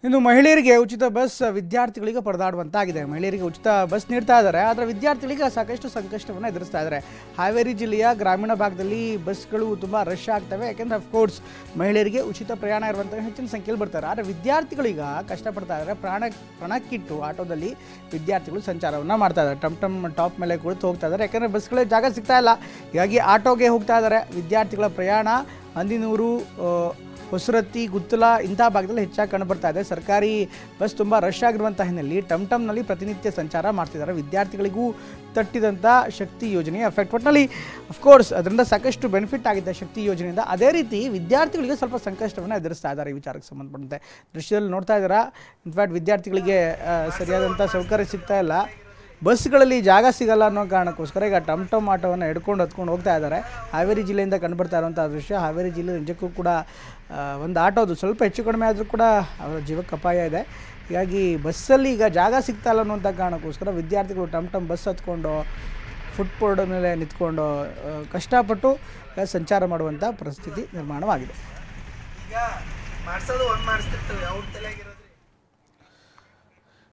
ಇನ್ನು ಮಹಿಳೆಯರಿಗೆ ಉಚಿತ ಬಸ್ ವಿದ್ಯಾರ್ಥಿಗಳಿಗೆ ಪರದಾಡುವಂತಾಗಿದೆ. ಮಹಿಳೆಯರಿಗೆ ಉಚಿತ ಬಸ್ ನೀಡ್ತಾ ಇದ್ದಾರೆ, ಆದರೆ ವಿದ್ಯಾರ್ಥಿಗಳಿಗೆ ಸಾಕಷ್ಟು ಸಂಕಷ್ಟವನ್ನು ಎದುರಿಸ್ತಾ ಇದ್ದಾರೆ. ಹಾವೇರಿ ಜಿಲ್ಲೆಯ ಗ್ರಾಮೀಣ ಭಾಗದಲ್ಲಿ ಬಸ್ಗಳು ತುಂಬ ರಶ್ ಆಗ್ತವೆ. ಯಾಕೆಂದರೆ ಅಫ್ಕೋರ್ಸ್ ಮಹಿಳೆಯರಿಗೆ ಉಚಿತ ಪ್ರಯಾಣ ಇರುವಂಥ ಹೆಚ್ಚಿನ ಸಂಖ್ಯೆಯಲ್ಲಿ ಬರ್ತಾರೆ. ಆದರೆ ವಿದ್ಯಾರ್ಥಿಗಳೀಗ ಕಷ್ಟಪಡ್ತಾ ಇದ್ದಾರೆ. ಪ್ರಾಣಕ್ಕಿಟ್ಟು ಆಟೋದಲ್ಲಿ ವಿದ್ಯಾರ್ಥಿಗಳು ಸಂಚಾರವನ್ನು ಮಾಡ್ತಾ ಇದ್ದಾರೆ. ಟಮ್ ಟಾಪ್ ಮೇಲೆ ಕುಳಿತು ಹೋಗ್ತಾ ಇದ್ದಾರೆ. ಯಾಕೆಂದರೆ ಬಸ್ಗಳೇ ಜಾಗ ಸಿಗ್ತಾ ಇಲ್ಲ. ಹೀಗಾಗಿ ಆಟೋಗೆ ಹೋಗ್ತಾ ಇದ್ದಾರೆ. ವಿದ್ಯಾರ್ಥಿಗಳ ಪ್ರಯಾಣ ಹಂದಿನೂರು, ಹೊಸರತ್ತಿ, ಗುತ್ತಲ ಇಂಥ ಭಾಗದಲ್ಲಿ ಹೆಚ್ಚಾಗಿ ಕಂಡುಬರ್ತಾ ಇದೆ. ಸರ್ಕಾರಿ ಬಸ್ ತುಂಬ ರಶ್ ಆಗಿರುವಂಥ ಹಿನ್ನೆಲೆಯಲ್ಲಿ ಟಮ್ನಲ್ಲಿ ಪ್ರತಿನಿತ್ಯ ಸಂಚಾರ ಮಾಡ್ತಿದ್ದಾರೆ. ವಿದ್ಯಾರ್ಥಿಗಳಿಗೂ ತಟ್ಟಿದಂಥ ಶಕ್ತಿ ಯೋಜನೆ ಎಫೆಕ್ಟ್. ಒಟ್ಟಿನಲ್ಲಿ ಅಫ್ಕೋರ್ಸ್ ಅದರಿಂದ ಸಾಕಷ್ಟು ಬೆನಿಫಿಟ್ ಆಗಿದೆ ಶಕ್ತಿ ಯೋಜನೆಯಿಂದ. ಅದೇ ರೀತಿ ವಿದ್ಯಾರ್ಥಿಗಳಿಗೆ ಸ್ವಲ್ಪ ಸಂಕಷ್ಟವನ್ನು ಎದುರಿಸ್ತಾ ಇದ್ದಾರೆ. ಈ ವಿಚಾರಕ್ಕೆ ಸಂಬಂಧಪಟ್ಟಂತೆ ದೃಶ್ಯದಲ್ಲಿ ನೋಡ್ತಾ ಇದ್ದೀರಾ. ಇನ್ಫ್ಯಾಕ್ಟ್ ವಿದ್ಯಾರ್ಥಿಗಳಿಗೆ ಸರಿಯಾದಂಥ ಸೌಕರ್ಯ ಸಿಗ್ತಾ ಇಲ್ಲ. ಬಸ್ಗಳಲ್ಲಿ ಜಾಗ ಸಿಗಲ್ಲ ಅನ್ನೋ ಕಾರಣಕ್ಕೋಸ್ಕರ ಈಗ ಟಮ್ ಆಟೋವನ್ನು ಹತ್ಕೊಂಡು ಹೋಗ್ತಾ ಇದ್ದಾರೆ. ಹಾವೇರಿ ಜಿಲ್ಲೆಯಿಂದ ಕಂಡುಬರ್ತಾ ಇರುವಂಥ ದೃಶ್ಯ. ಹಾವೇರಿ ಜಿಲ್ಲೆ ನಿಜಕ್ಕೂ ಕೂಡ ಒಂದು ಆಟೋದು ಸ್ವಲ್ಪ ಹೆಚ್ಚು ಕಡಿಮೆ ಆದರೂ ಕೂಡ ಅವರ ಜೀವಕ್ಕೆ ಅಪಾಯ ಇದೆ. ಹೀಗಾಗಿ ಬಸ್ಸಲ್ಲಿ ಈಗ ಜಾಗ ಸಿಗ್ತಾ ಇಲ್ಲ ಅನ್ನುವಂಥ ಕಾರಣಕ್ಕೋಸ್ಕರ ವಿದ್ಯಾರ್ಥಿಗಳು ಟಮ್ ಬಸ್ ಹತ್ಕೊಂಡು ಫುಟ್ಬೋರ್ಡ್ ಮೇಲೆ ನಿಂತ್ಕೊಂಡು ಕಷ್ಟಪಟ್ಟು ಸಂಚಾರ ಮಾಡುವಂಥ ಪರಿಸ್ಥಿತಿ ನಿರ್ಮಾಣವಾಗಿದೆ. ಈಗ ಮಾಡಿಸೋದು ಒಂದು ಮಾಡಿಸ್ತಿರ್ತೇವೆ ಅವ್ರ ತಲೆಯಾಗಿರೋದು